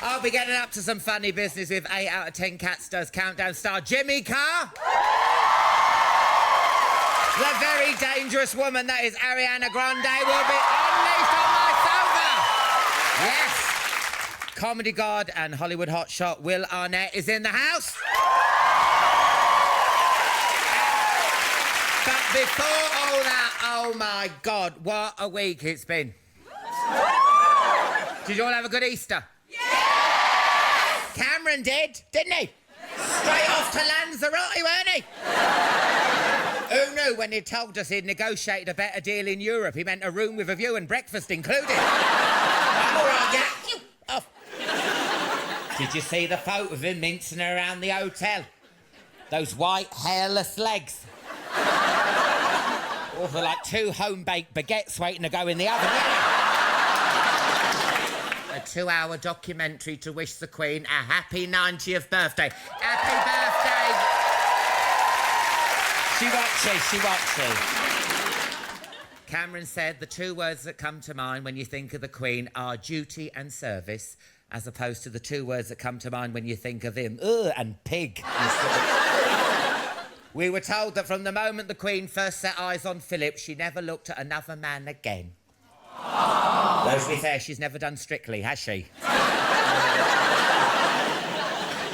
I'll be getting up to some funny business with 8 out of 10 Cats Does Countdown star Jimmy Carr. The very dangerous woman that is Ariana Grande will be unleashed on my sofa. Yes. Comedy god and Hollywood hotshot Will Arnett is in the house. But before all that, oh my God, what a week it's been. Did you all have a good Easter? Yes! Cameron did, didn't he? Straight off to Lanzarote, weren't he? Who knew when he told us he'd negotiated a better deal in Europe, he meant a room with a view and breakfast included? I'm all right, yeah. Off. Did you see the photo of him mincing around the hotel? Those white, hairless legs. Or they're like 2 home-baked baguettes waiting to go in the oven. A 2-hour documentary to wish the Queen a happy 90th birthday. Happy birthday! She watches. Cameron said the 2 words that come to mind when you think of the Queen are duty and service, as opposed to the 2 words that come to mind when you think of him, and pig. We were told that from the moment the Queen first set eyes on Philip, she never looked at another man again. Though, to be fair, she's never done Strictly, has she?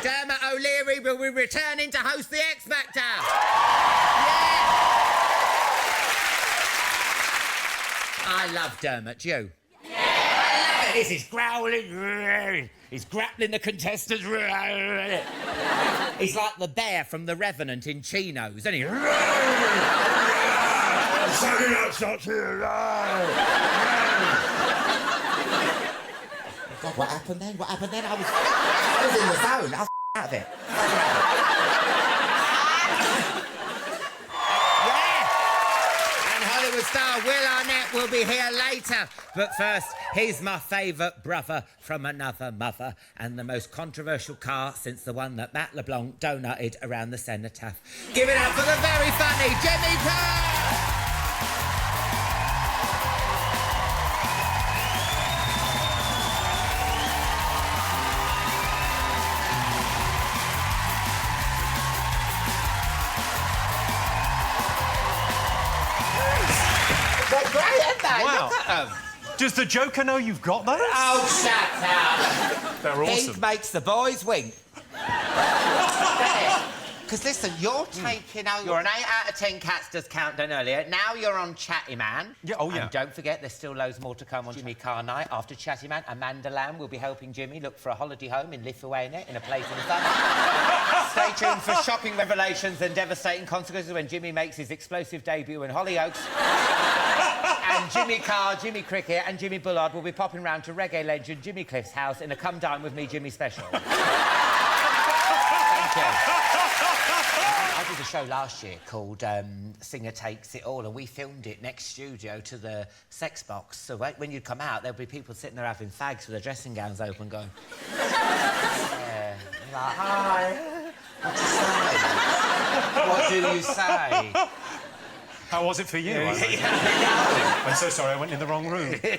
Dermot O'Leary will be returning to host the X Factor. Yeah! I love Dermot, do you? Yeah! I love it. This is growling. He's grappling the contestants. He's like the bear from The Revenant in chinos, isn't he? God, what happened then? What happened then? I was in the zone. I was out of it. Yeah! And Hollywood star Will Arnett will be here later. But first, he's my favourite brother from another mother and the most controversial car since the one that Matt LeBlanc donutted around the cenotaph. Give it up for the very funny Jimmy Carr! They're great, aren't they? Wow. Look at them. Does the Joker know you've got those? Oh, shut up. They're awesome. Pink makes the boys wink. Because listen, you're taking over. You're an 8 out of 10 Cats Does Countdown earlier. Now you're on Chatty Man. Yeah, oh yeah. And don't forget, there's still loads more to come on Jimmy Carr night. After Chatty Man, Amanda Lamb will be helping Jimmy look for a holiday home in Lithuania in a place in the sun. Stay tuned for shocking revelations and devastating consequences when Jimmy makes his explosive debut in Hollyoaks. And Jimmy Carr, Jimmy Cricket and Jimmy Bullard will be popping round to reggae legend Jimmy Cliff's house in a Come Dine With Me Jimmy special. Thank you. I did a show last year called Singer Takes It All, and we filmed it next studio to the sex box. So when you come out, there'll be people sitting there having fags with their dressing gowns open going... Yeah. Like, hi. What do you say? How was it for you? I'm so sorry, I went in the wrong room. The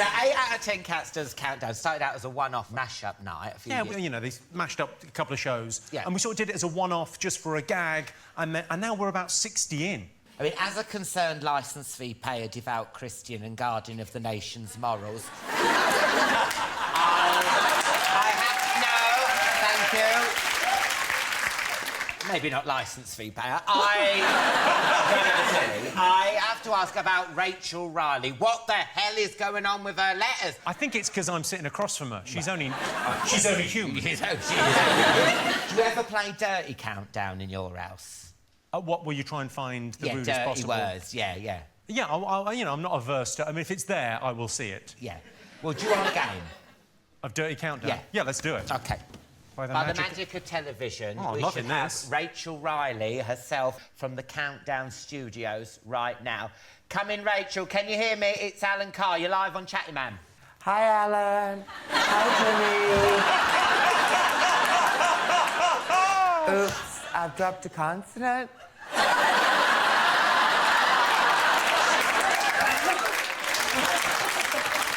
8 out of 10 Cats Does Countdown started out as a one-off mash-up night. Yeah, well, you know, they mashed up a couple of shows. Yeah. And we sort of did it as a one-off, just for a gag, and now we're about 60 in. I mean, as a concerned licence fee payer, devout Christian and guardian of the nation's morals... Thank you. Maybe not licence fee payer. I have to ask about Rachel Riley. What the hell is going on with her letters? I think it's because I'm sitting across from her. She's only human. Do you ever play Dirty Countdown in your house? What, will you try and find the rudest dirty possible? words, yeah. Yeah, you know, I'm not averse to... I mean, if it's there, I will see it. Yeah. Well, do you want a game? Of Dirty Countdown? Yeah. Yeah, let's do it. OK. By the magic of television, I'm we loving should have this. Rachel Riley herself from the Countdown Studios right now. Come in, Rachel. Can you hear me? It's Alan Carr. You're live on Chatty Man. Hi, Alan. Hi, Jimmy. Oops, I've dropped a consonant.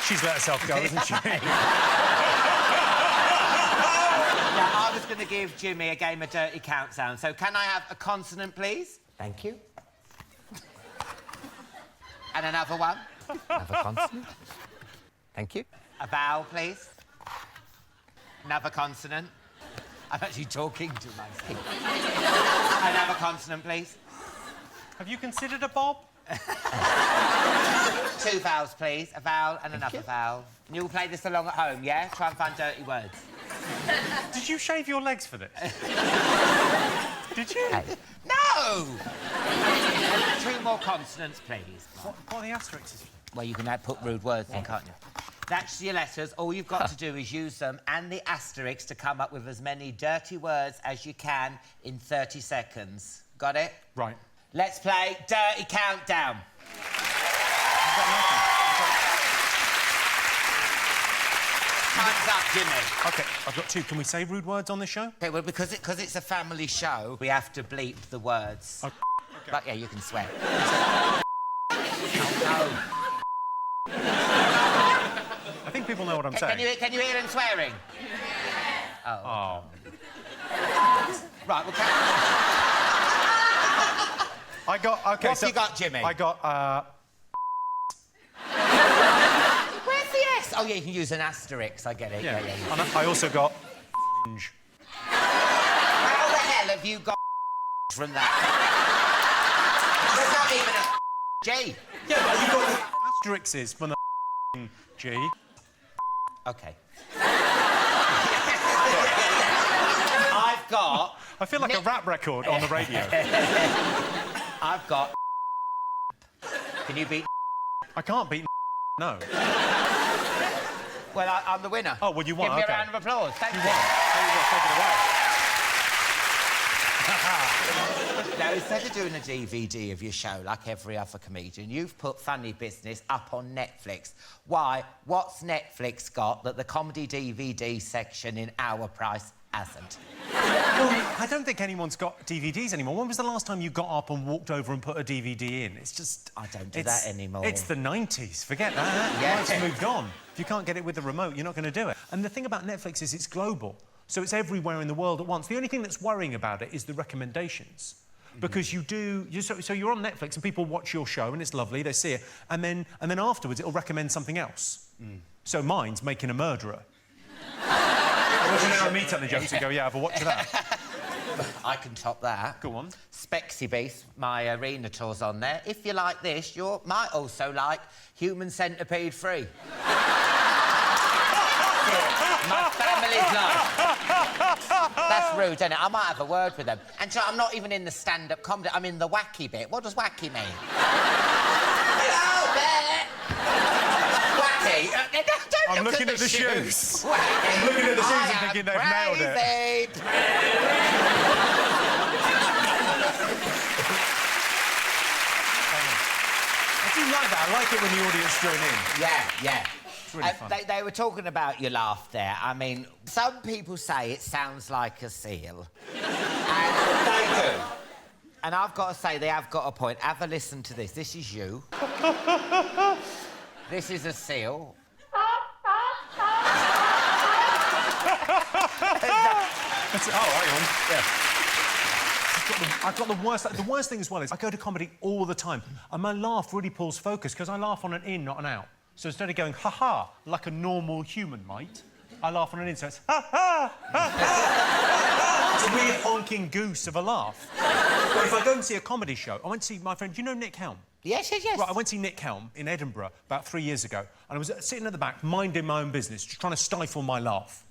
She's let herself go, hasn't she? Now, I was going to give Jimmy a game of dirty countdown, so can I have a consonant, please? Thank you. And another one. Another consonant. Thank you. A vowel, please. Another consonant. I'm actually talking to myself. Another consonant, please. Have you considered a bob? 2 vowels, please. A vowel and another vowel. And you'll play this along at home, yeah? Try and find dirty words. Did you shave your legs for this? Did you? Hey. No! 2 more consonants, please. What are the asterisks? Well, you can put rude words in, can't you? That's your letters. All you've got to do is use them and the asterisks to come up with as many dirty words as you can in 30 seconds. Got it? Right. Let's play Dirty Countdown. Time's up, Jimmy. OK, I've got 2. Can we say rude words on this show? OK, well, because it's a family show, we have to bleep the words. OK. But, yeah, you can swear. Oh, no. I think people know what I'm saying. Can you hear him swearing? Oh. Right, well, I got... OK, what have you got, Jimmy? I got, Where's the S? Oh, yeah, you can use an asterisk. I get it. Yeah. And I also got... How the hell have you got from that? There's not even a G. Yeah, but you got asterisks from the G. OK. I've got... I feel like a rap record on the radio. I've got... Can you beat... I can't beat no. Well, I'm the winner. Oh, well, you won, Give me OK. a round of applause. Thank you. You won. There you go, take it away. Now, instead of doing a DVD of your show like every other comedian, you've put Funny Business up on Netflix. Why? What's Netflix got that the comedy DVD section in our price hasn't? Well, I don't think anyone's got DVDs anymore. When was the last time you got up and walked over and put a DVD in? It's just... I don't do that anymore. It's the 90s. Forget that. Yeah. Life's moved on. If you can't get it with the remote, you're not going to do it. And the thing about Netflix is it's global. So it's everywhere in the world at once. The only thing that's worrying about it is the recommendations. Because so you're on Netflix and people watch your show and it's lovely, they see it, and then afterwards it'll recommend something else. So mine's Making a Murderer. Watching our meet up the jokes and go, yeah, have a watch of that. I can top that. Go on. Spexy Beast, my arena tour's on there. If you like this, you might also like Human Centipede 3. My family's life. That's rude, isn't it? I might have a word with them. And so I'm not even in the stand-up comedy, I'm in the wacky bit. What does wacky mean? Hello there! Wacky? Don't I'm look looking at the shoes. Wacky. I'm looking at the shoes and thinking they've nailed it. I do like that. I like it when the audience join in. Yeah. Really fun. They were talking about your laugh there. I mean, some people say it sounds like a seal. And they do. And I've got to say, they have got a point. Have a listen to this. This is you. This is a seal. Hang on. Yeah. I've got the worst... The worst thing as well is I go to comedy all the time, and my laugh really pulls focus, because I laugh on an in, not an out. So instead of going, ha-ha, like a normal human might, I laugh on an in, so it's ha-ha, ha-ha. It's a weird honking goose of a laugh. But if I go and see a comedy show, I went to see my friend... Do you know Nick Helm? Yes. Right, I went to see Nick Helm in Edinburgh about 3 years ago, and I was sitting at the back, minding my own business, just trying to stifle my laugh.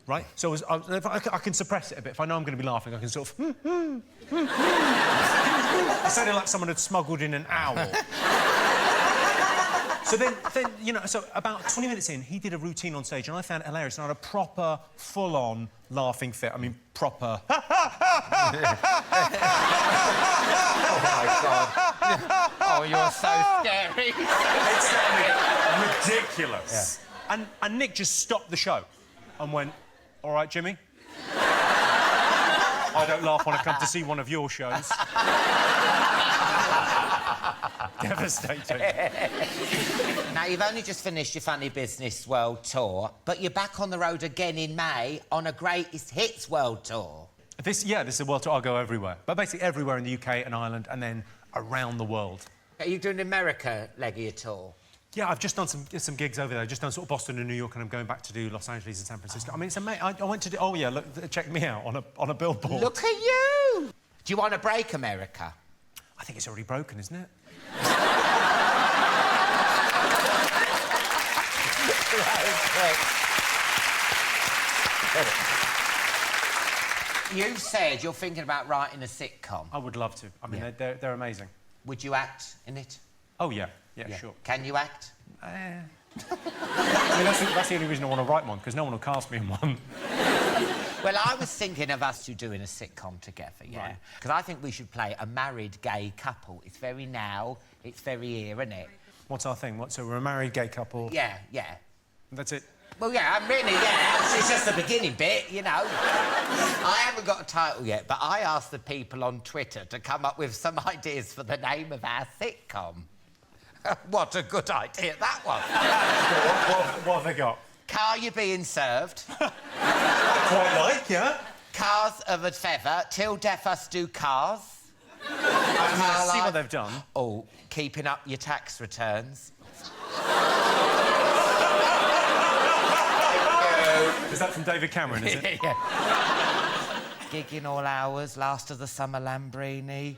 Right? So I can suppress it a bit. If I know I'm going to be laughing, I can sort of... I sounded like someone had smuggled in an owl. So then, you know, so about 20 minutes in, he did a routine on stage, and I found it hilarious, and I had a proper, full-on laughing fit. I mean, proper... Oh, my God. Oh, you're so scary. It sounded ridiculous. Yeah. And Nick just stopped the show and went, all right, Jimmy? I don't laugh when I come to see one of your shows. Devastating. Now, Now, you've only just finished your Funny Business World Tour, but you're back on the road again in May on a Greatest Hits World Tour. This is a world tour. I'll go everywhere. But basically everywhere in the UK and Ireland and then around the world. Are you doing America leg of your tour? Yeah, I've just done some gigs over there. I've just done sort of Boston and New York, and I'm going back to do Los Angeles and San Francisco. I mean, it's amazing. I went to do... Oh, yeah, look, check me out on a billboard. Look at you! Do you want to break America? I think it's already broken, isn't it? You said you're thinking about writing a sitcom. I would love to. I mean, they're amazing. Would you act in it? Oh, yeah. Yeah, sure. Can you act? I mean, that's the only reason I want to write one, because no one will cast me in one. Well, I was thinking of us two doing a sitcom together, yeah? Because I think we should play a married gay couple. It's very now, it's very here, isn't it? What's our thing? So we're a married gay couple? Yeah. That's it? Well, yeah, I'm really, yeah. It's just the beginning bit, you know. I haven't got a title yet, but I asked the people on Twitter to come up with some ideas for the name of our sitcom. What a good idea that was. What have they got? Car you being served. Quite like, yeah. Cars of a feather, till death us do cars. See what they've done. Oh, keeping up your tax returns. Is that from David Cameron, is it? Yeah. Gigging all hours, last of the summer Lambrini.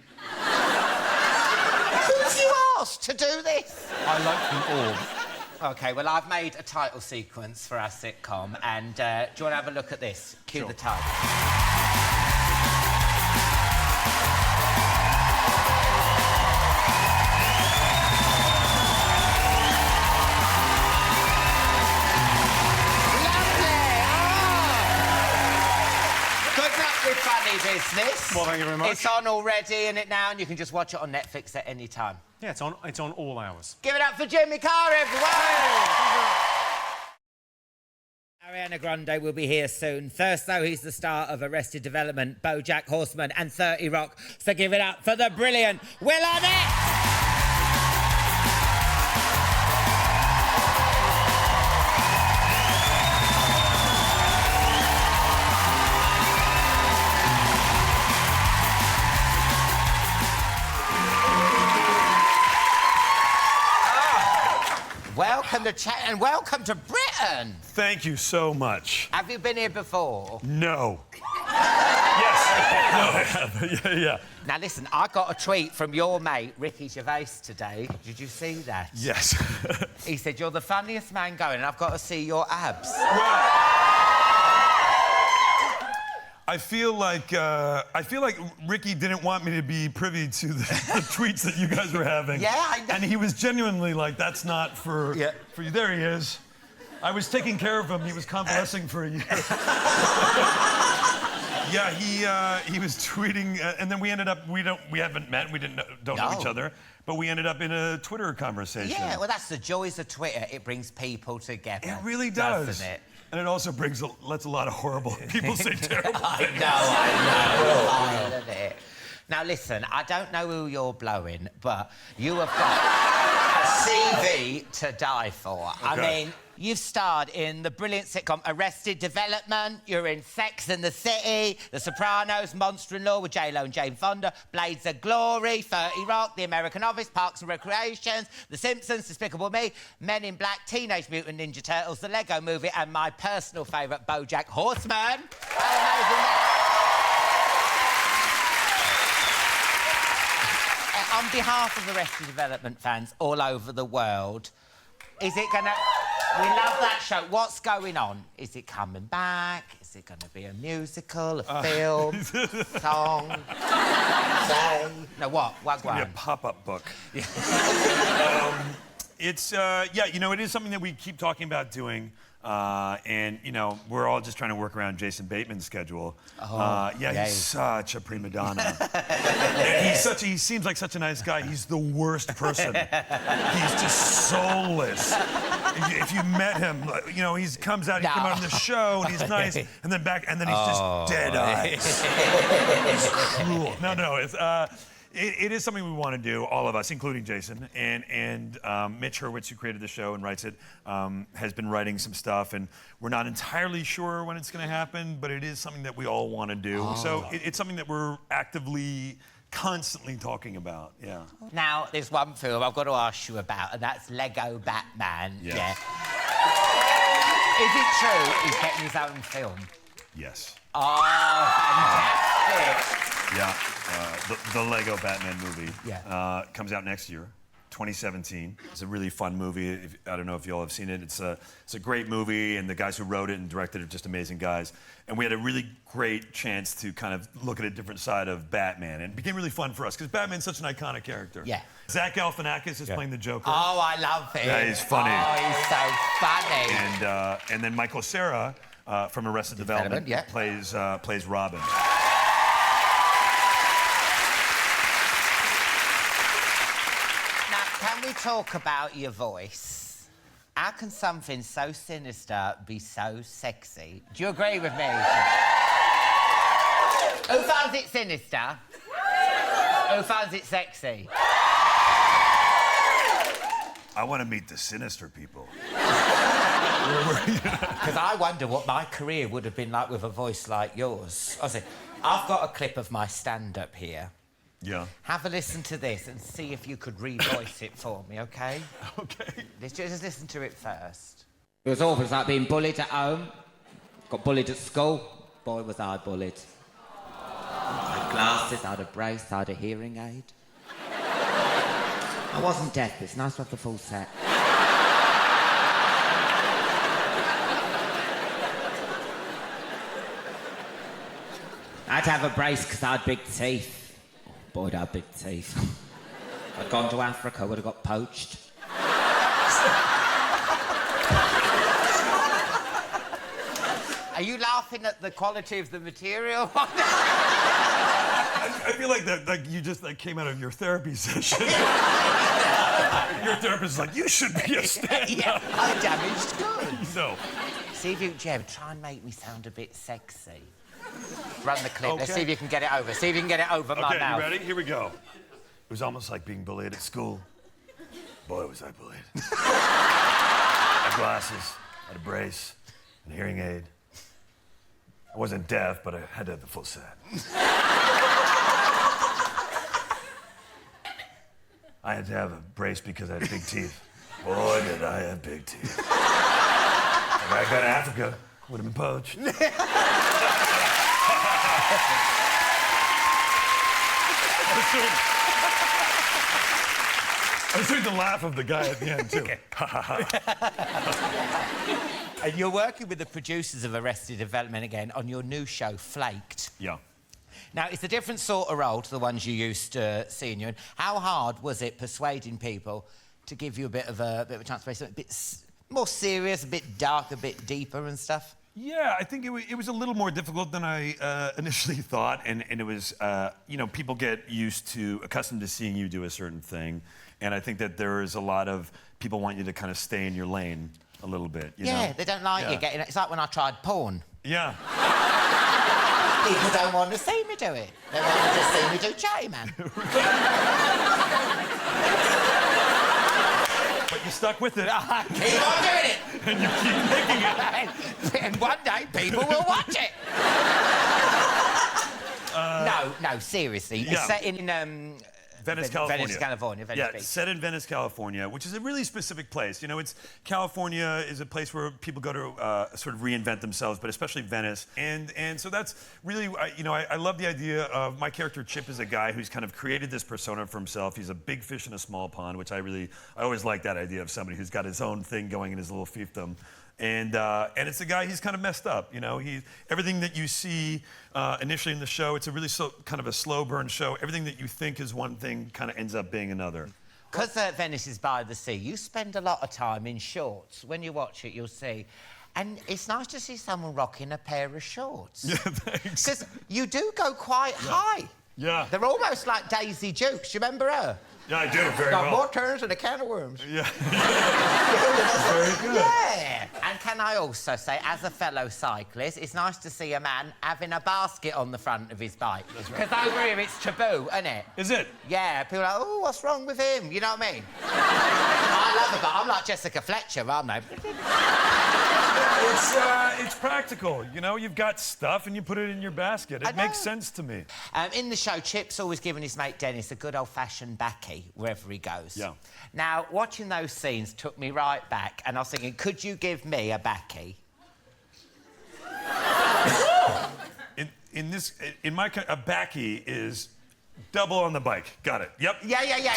Who've you asked to do this? I like them all. OK, well, I've made a title sequence for our sitcom, and do you want to have a look at this? Cue the title. Funny Business. Well, thank you very much. It's on already, isn't it now? And you can just watch it on Netflix at any time. Yeah, it's on all hours. Give it up for Jimmy Carr, everyone! Ariana Grande will be here soon. First, though, he's the star of Arrested Development, BoJack Horseman and 30 Rock. So give it up for the brilliant Will Arnett! Welcome to Chat and welcome to Britain. Thank you so much. Have you been here before? No. Yes. No, I have. Yeah. Now listen, I got a tweet from your mate Ricky Gervais today. Did you see that? Yes. He said you're the funniest man going, and I've got to see your abs. I feel like Ricky didn't want me to be privy to the tweets that you guys were having. Yeah, I know. And he was genuinely like, "That's not for you." There he is. I was taking care of him. He was convalescing for a year. Yeah, he was tweeting, and then we ended up we haven't met, don't know each other, but we ended up in a Twitter conversation. Yeah, well, that's the joys of Twitter. It brings people together. It really does. Doesn't it? And it also lets a lot of horrible people say terrible things. I know. I love it. Now, listen, I don't know who you're blowing, but you have got a CV to die for. Okay. I mean, you've starred in the brilliant sitcom Arrested Development, you're in Sex and the City, The Sopranos, Monster-in-Law with J-Lo and Jane Fonda, Blades of Glory, 30 Rock, The American Office, Parks and Recreations, The Simpsons, Despicable Me, Men in Black, Teenage Mutant Ninja Turtles, The Lego Movie, and my personal favourite, BoJack Horseman. How amazing that? On behalf of Arrested Development fans all over the world, is it gonna... We love that show. What's going on? Is it coming back? Is it going to be a musical, a film, song, play? No, what? What's going on? It's a pop-up book. It's, you know, it is something that we keep talking about doing. And, you know, we're all just trying to work around Jason Bateman's schedule. He's such a prima donna. And he seems like such a nice guy. He's the worst person. He's just soulless. If you met him, you know, he comes out, he comes on the show, and he's nice, and then he's just dead eyes. He's cruel. it is something we want to do, all of us, including Jason. And Mitch Hurwitz, who created the show and writes it, has been writing some stuff. And we're not entirely sure when it's going to happen, but it is something that we all want to do. Oh. So it's something that we're actively, constantly talking about. Yeah. Now, there's one film I've got to ask you about, and that's Lego Batman. Yeah. Is it true he's getting his own film? Yes. Oh, fantastic. Yeah. The Lego Batman movie comes out next year, 2017. It's a really fun movie. I don't know if you all have seen it. It's a great movie, and the guys who wrote it and directed it are just amazing guys. And we had a really great chance to kind of look at a different side of Batman, and it became really fun for us because Batman's such an iconic character. Yeah. Zach Galifianakis is playing the Joker. Oh, I love him. Yeah, he's funny. Oh, he's so funny. And then Michael Cera from Arrested Development plays Robin. Now, can we talk about your voice? How can something so sinister be so sexy? Do you agree with me? Who finds it sinister? Who finds it sexy? I want to meet the sinister people. Because I wonder what my career would have been like with a voice like yours. I say, I've got a clip of my stand-up here. Yeah. Have a listen to this and see if you could re-voice it for me, OK? Okay. Just listen to it first. It was awful. It's like being bullied at home. Got bullied at school. Boy, was I bullied. I had glasses, I had a brace, I had a hearing aid. I wasn't deaf, but it's nice to have the full set. I had to have a brace because I had big teeth. Boy, I had big teeth. If I'd gone to Africa, I would have got poached. Are you laughing at the quality of the material? I feel like you just came out of your therapy session. Your therapist is like, you should be a stand-up. Yeah, I'm damaged goods. No. See if you, Jeb, try and make me sound a bit sexy. Run the clip. Okay. Let's see if you can get it over. See if you can get it over my mouth. Okay, you ready? Here we go. It was almost like being bullied at school. Boy, was I bullied. I had glasses, I had a brace, and a hearing aid. I wasn't deaf, but I had to have the full set. I had to have a brace because I had big teeth. Boy, did I have big teeth. If I got to Africa, I would have been poached. I was doing the laugh of the guy at the end, too. And you're working with the producers of Arrested Development again on your new show, Flaked. Yeah. Now, it's a different sort of role to the ones you used to seeing you in. How hard was it persuading people to give you a bit of a chance to play something a bit more serious, a bit dark, a bit deeper and stuff? Yeah, I think it was a little more difficult than I initially thought, and it was, people get accustomed to seeing you do a certain thing, and I think that there is a lot of people want you to kind of stay in your lane a little bit. You know? They don't like you getting it. It's like when I tried porn. Yeah. People don't want to see me do it. They want to just see me do Chatty Man. But you stuck with it. I keep on doing it. And you keep making it. And one day people will watch it. No, seriously. Yeah. It's set in Venice, California. Venice, California. Yeah, set in Venice, California, which is a really specific place. You know, California is a place where people go to sort of reinvent themselves, but especially Venice. And so that's really, I love the idea of my character Chip is a guy who's kind of created this persona for himself. He's a big fish in a small pond, which I always like that idea of somebody who's got his own thing going in his little fiefdom. And it's a guy, he's kind of messed up, you know. Everything that you see initially in the show, it's a really kind of a slow burn show. Everything that you think is one thing kind of ends up being another. Because Venice is by the sea, you spend a lot of time in shorts. When you watch it, you'll see. And it's nice to see someone rocking a pair of shorts. Yeah, thanks. Because you do go quite high. Yeah. They're almost like Daisy Dukes. Do you remember her? Yeah, I do, very Got well. more turns than a can of worms. Yeah. Very good. Yeah. And can can I also say, as a fellow cyclist, it's nice to see a man having a basket on the front of his bike. Because over here it's taboo, isn't it? Is it? Yeah, people are like, oh, what's wrong with him? You know what I mean? I love it, but I'm like Jessica Fletcher, aren't I? It's practical, you know? You've got stuff and you put it in your basket. It makes sense to me. In the show, Chip's always giving his mate Dennis a good old-fashioned baccy wherever he goes. Yeah. Now, watching those scenes took me right back, and I was thinking, could you give me a baccy? A backy is double on the bike. Got it. Yep. Yeah. Sorry. Exactly,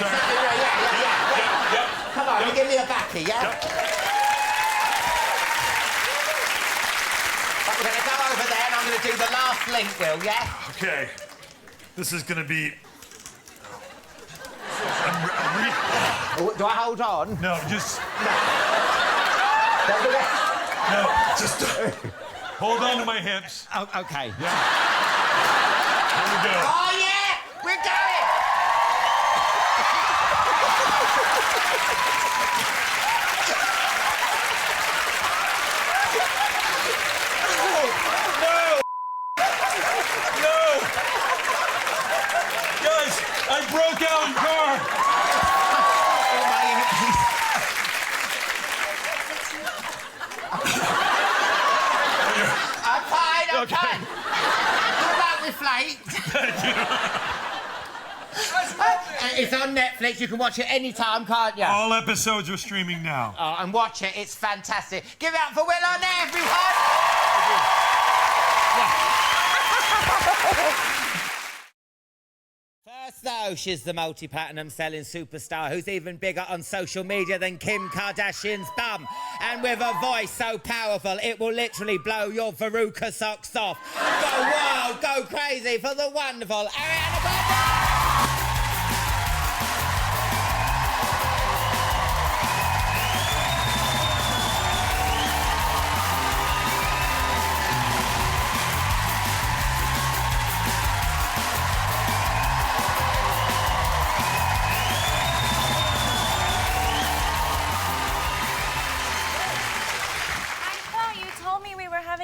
yeah. Come on, you give me a baccy, yeah? Yep. We're going to go over there and I'm going to do the last link, Will, yeah? Okay. This is going to be... Do I hold on? No, just... No, just hold on to my hips. oh, OK. Yeah. Here we go. Oh, yeah! We're going! Guys, I broke Alan Carr. I'm fine. Okay. How about we flake? It's on Netflix. You can watch it anytime, can't you? All episodes are streaming now. Oh, and watch it. It's fantastic. Give it up for Will Arnett, everyone. First, though, she's the multi-platinum selling superstar who's even bigger on social media than Kim Kardashian's bum. And with a voice so powerful, it will literally blow your Veruca socks off. Go wild, go crazy for the wonderful Ariana Grande!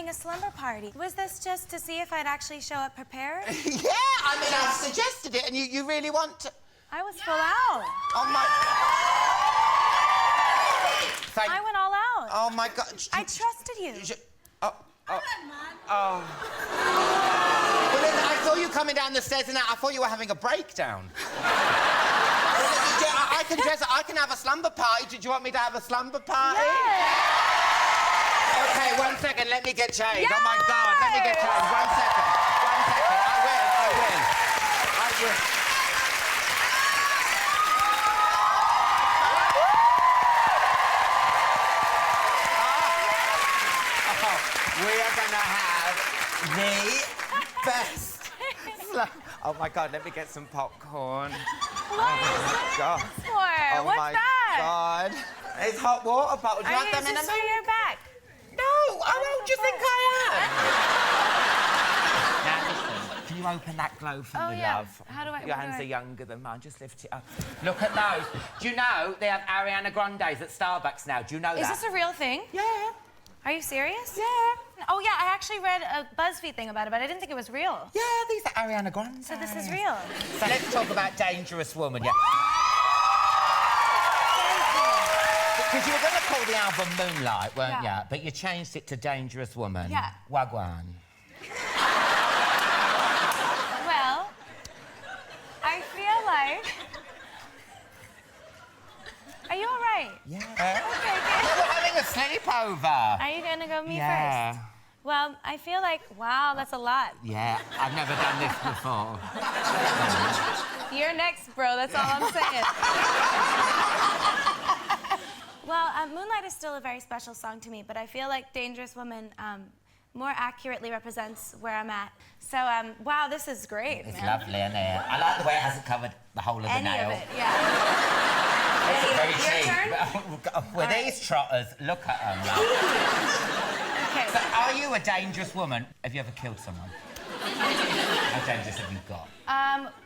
A slumber party. Was this just to see if I'd actually show up prepared? Yeah, I mean, I've suggested it, and you really want to... I was full out. Oh, my... I went all out. Oh, my God. I trusted you. Oh. Well, then I saw you coming down the stairs, and I thought you were having a breakdown. I can dress... I can have a slumber party. Did you want me to have a slumber party? Yeah. OK, 1 second, let me get changed. Yes! Oh, my God, let me get changed. 1 second. 1 second. I will. Oh, we are going to have the best... Oh, my God, let me get some popcorn. What is God. this for? Oh, What's my that? God. It's hot water bottles. Do you want them in a Is this for your back? No, I don't. Do you think I am? Now, listen, can you open that globe for me, yeah. love? How do I... Your hands are younger than mine. Just lift it up. Look at those. Do you know they have Ariana Grandes at Starbucks now? Do you know that? Is this a real thing? Yeah. Are you serious? Yeah. Oh, yeah, I actually read a BuzzFeed thing about it, but I didn't think it was real. Yeah, these are Ariana Grande. So this is real. So let's talk about Dangerous Woman, yeah. Because you were going to call the album Moonlight, weren't you? But you changed it to Dangerous Woman. Yeah. Wagwan. Well, I feel like... Are you all right? Yeah. Okay, good. We're having a sleepover. Are you going to go me Yeah. first? Well, I feel like, wow, that's a lot. Yeah, I've never done this before. You're next, bro. That's all I'm saying. Well, Moonlight is still a very special song to me, but I feel like Dangerous Woman more accurately represents where I'm at. So, wow, this is great, It's man. lovely, isn't it? I like the way it hasn't covered the whole of the Any nail. of it, yeah. It's very Your cheap. turn? With these trotters, look at them. Okay. So, are you a dangerous woman? Have you ever killed someone? How dangerous have you got?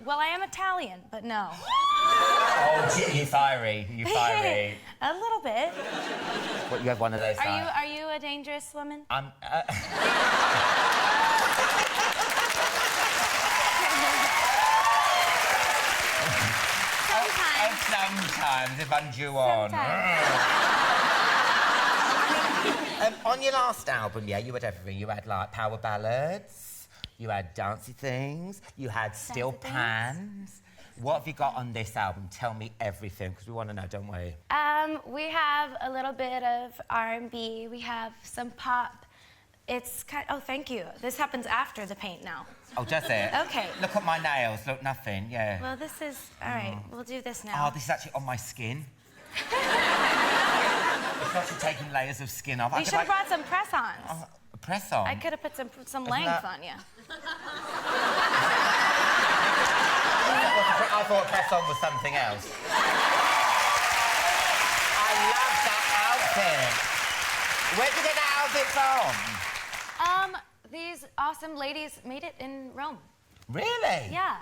Well, I am Italian, but no. Oh, you fiery. You fiery. A little bit. What, you have one of those? Are you a dangerous woman? Sometimes, if I'm due on. On your last album, yeah, you had everything. You had, like, power ballads, you had dancey things, you had steel pans. What have you got on this album? Tell me everything, because we want to know, don't we? We have a little bit of R&B. We have some pop. It's kind oh, thank you. This happens after the paint now. Oh, does it? Okay. Look at my nails. Look, nothing, yeah. Well, this is... All right, we'll do this now. Oh, this is actually on my skin. It's actually taking layers of skin off. We should have brought some press-ons. Oh, press-on? I could have put some length on you. I thought press-on was something else. I love that outfit. Where'd you get that outfit from? These awesome ladies made it in Rome. Really? Yeah.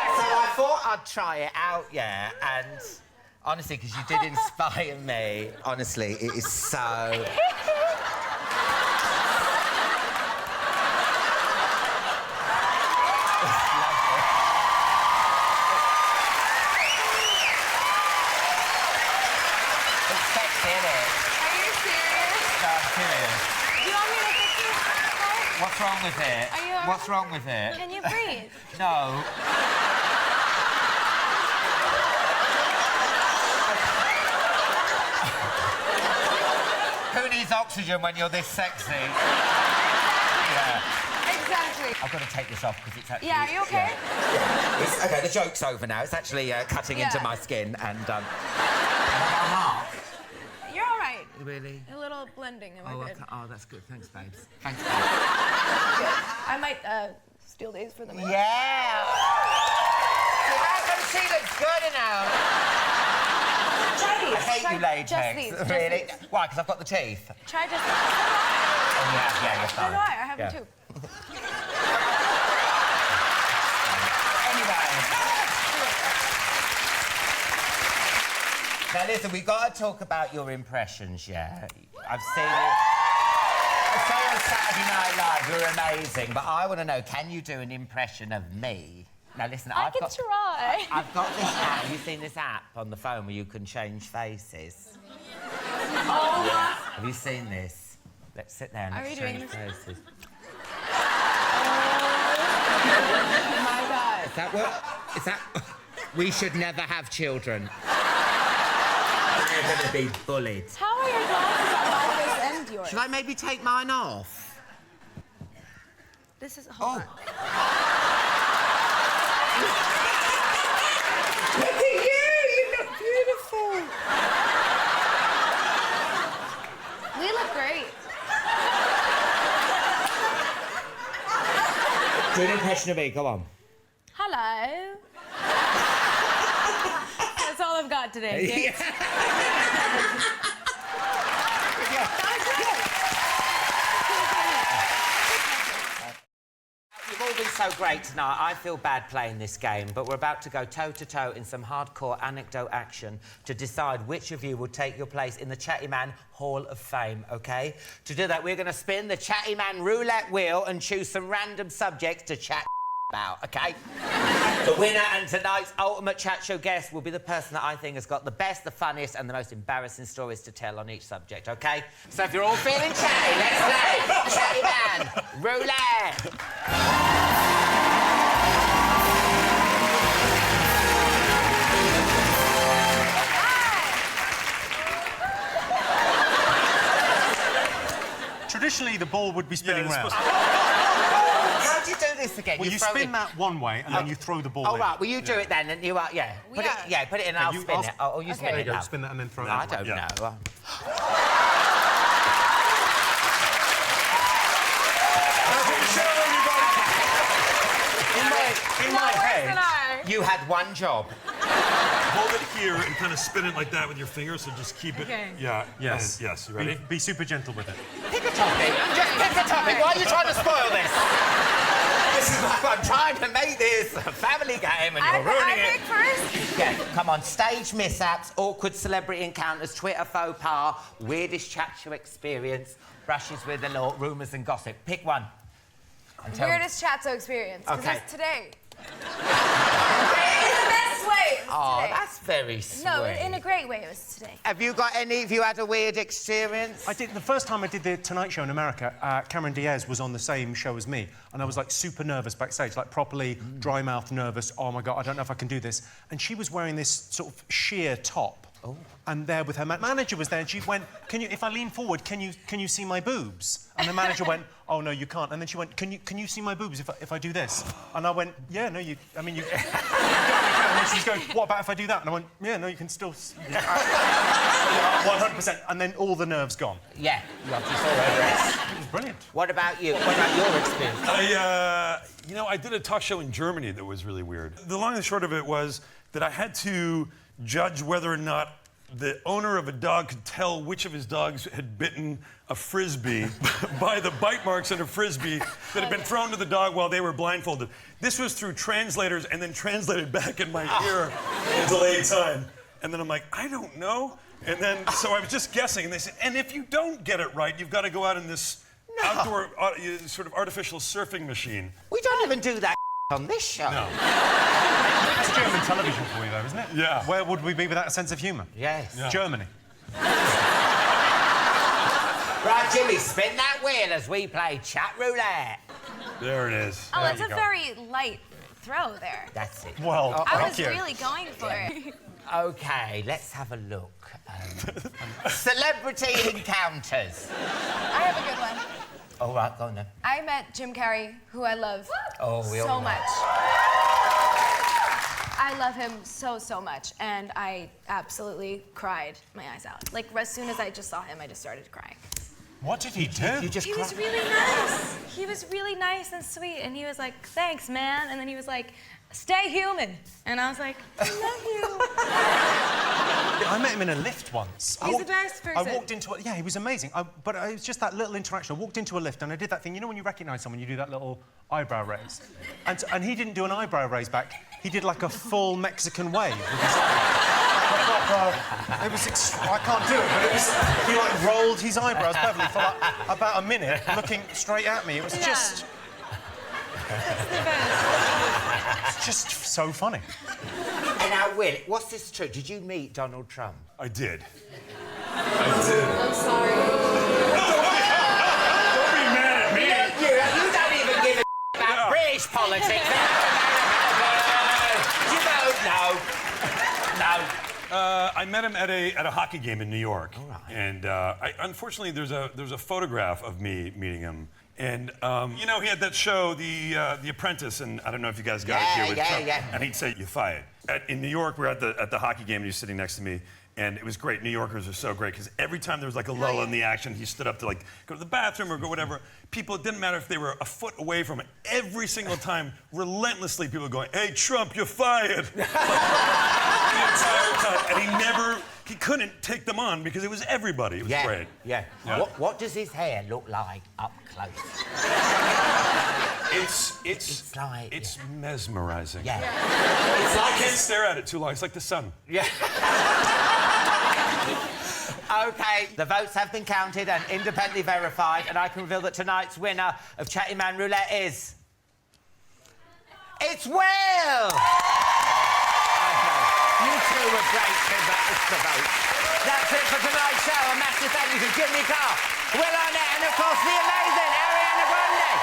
So I thought I'd try it out, yeah, and honestly, because you did inspire me. Honestly, it is so... What's wrong with it? Are you all What's wrong with it? Can you breathe? No. Who needs oxygen when you're this sexy? Yeah. Exactly. I've got to take this off because it's actually... Yeah, are you okay? Yeah. OK, the joke's over now. It's actually cutting into my skin and... You're all right. Really? A little blending. Am I good? Oh, that's good. Thanks, babes. Thanks, babes. I might steal these for the minute. Yeah. How come she looks good now? Try these. I hate you latex. Just these. Really? Just these. Why? Because I've got the teeth. Try just these. Oh, yeah, you're So fine. do I. I have them too. Anyway. Now listen, we've got to talk about your impressions, yeah? I've seen it. I saw you on Saturday Night Live, you're amazing, but I want to know, can you do an impression of me? Now listen, I can try. I've got this app. Have you seen this app on the phone where you can change faces? Oh, yeah. Have you seen this? Let's sit there and let's change faces. Oh my God. Is that what? Is that... We should never have children. We're going to be bullied. How are your glasses on my face and yours? Should I maybe take mine off? This is... Hold on. Look at you! You look beautiful. We look great. Do an impression of me, go on. Hello. That's all I've got today, kids. You've all been so great tonight. I feel bad playing this game, but we're about to go toe-to-toe in some hardcore anecdote action to decide which of you will take your place in the Chatty Man Hall of Fame, OK? To do that, we're going to spin the Chatty Man roulette wheel and choose some random subjects to chat about, OK? The winner and tonight's ultimate chat show guest will be the person that I think has got the best, the funniest and the most embarrassing stories to tell on each subject, OK? So if you're all feeling chatty, let's play Chatty Man roulette. Traditionally, the ball would be spinning round. How do you do this again? Well, you spin that one way and then you throw the ball in. Oh, right. Well, you do it then, and you yeah. Put it in and I'll spin it. Oh, you spin it now. Spin that and then throw it. I don't know. In my head, you had one job. Hold it here and kind of spin it like that with your fingers, so just keep it... Okay. Yeah. Yes. Yes, you ready? Be super gentle with it. Pick a topic. Just pick a topic. Why are you trying to spoil this? This is what I'm trying to make this a family game and you're ruining it. I pick first. Yeah, come on. Stage mishaps, awkward celebrity encounters, Twitter faux pas, weirdest chat show experience, brushes with the law, rumours and gossip. Pick one. Weirdest chatshow experience. Because Okay. it's today. In the best way. Oh, today. that's very sweet. No, in a great way, it was today. Have you got any of you had a weird experience? I did. The first time I did the Tonight Show in America, Cameron Diaz was on the same show as me, and I was like super nervous backstage, like properly dry mouth nervous. Oh my God, I don't know if I can do this. And she was wearing this sort of sheer top. Oh. And there with her manager was there, and she went, "Can you? If I lean forward, can you see my boobs?" And the manager went, "Oh no, you can't." And then she went, "Can you see my boobs if I do this?" And I went, "Yeah, no, you. I mean, you." And then she's going, "What about if I do that?" And I went, "Yeah, no, you can still." 100%. And then all the nerves gone. Yeah, you have to it. It was brilliant. What about you? What about your experience? I did a talk show in Germany that was really weird. The long and the short of it was that I had to judge whether or not the owner of a dog could tell which of his dogs had bitten a Frisbee by the bite marks on a Frisbee that had been thrown to the dog while they were blindfolded. This was through translators and then translated back in my ear in delayed time. And then I'm like, I don't know. And then, so I was just guessing, and they said, and if you don't get it right, you've got to go out in this outdoor sort of artificial surfing machine. We don't even do that on this show. No. That's German television for you, though, isn't it? Yeah. Where would we be without a sense of humour? Yes. Yeah. Germany. Right, Jimmy, spin that wheel as we play chat roulette. There it is. Oh, There it's you a go. very light throw there. That's it. Well, I thank was you. really going for it. OK, let's have a look. Celebrity encounters. I have a good one. All right, go on then. I met Jim Carrey, who I love so much. I love him so much, and I absolutely cried my eyes out. Like, as soon as I just saw him, I just started crying. What did he do? You just He was really nice. He was really nice and sweet, and he was like, thanks, man. And then he was like, stay human. And I was like, I love you. I met him in a lift once. He's the best person. I walked into he was amazing. But it was just that little interaction. I walked into a lift and I did that thing. You know when you recognise someone, you do that little eyebrow raise? And he didn't do an eyebrow raise back. He did like a full Mexican wave. It was I can't do it, but it was... He like rolled his eyebrows perfectly for like about a minute, looking straight at me. It was just... That's the best. It's just so funny. And now, Will, what's this true? Did you meet Donald Trump? I did. I'm sorry. Don't be mad at me. You don't even give a about British politics. You don't know. No. I met him at a hockey game in New York. All right. And unfortunately, there's a photograph of me meeting him. And you know, he had that show, The Apprentice, and I don't know if you guys got it here with Trump. Yeah. And he'd say, "You fired." In New York, we were at the hockey game, and he was sitting next to me. And it was great. New Yorkers are so great because every time there was like a lull in the action, he stood up to like go to the bathroom or go whatever. People, it didn't matter if they were a foot away from it. Every single time, relentlessly, people going, "Hey, Trump, you're fired." The entire time. And he couldn't take them on because it was everybody. It was great. Yeah. What does his hair look like up close? It's like... mesmerizing. Yeah. It's like I can't stare at it too long. It's like the sun. Yeah. OK, the votes have been counted and independently verified, and I can reveal that tonight's winner of Chatty Man Roulette is... It's Will! You two were great to the vote. That's it for tonight's show. A massive thank you to Jimmy Carr, Will Arnett, and of course the amazing Ariana Grande.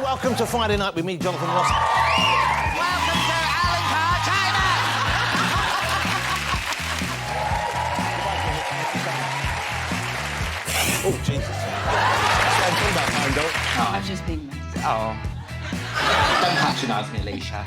Welcome to Friday Night with me, Jonathan Ross. Welcome to Alan Carr, China! Oh, Jesus. I'm talking about time, don't. Oh, I've just been... Oh. Don't patronise me, Alicia.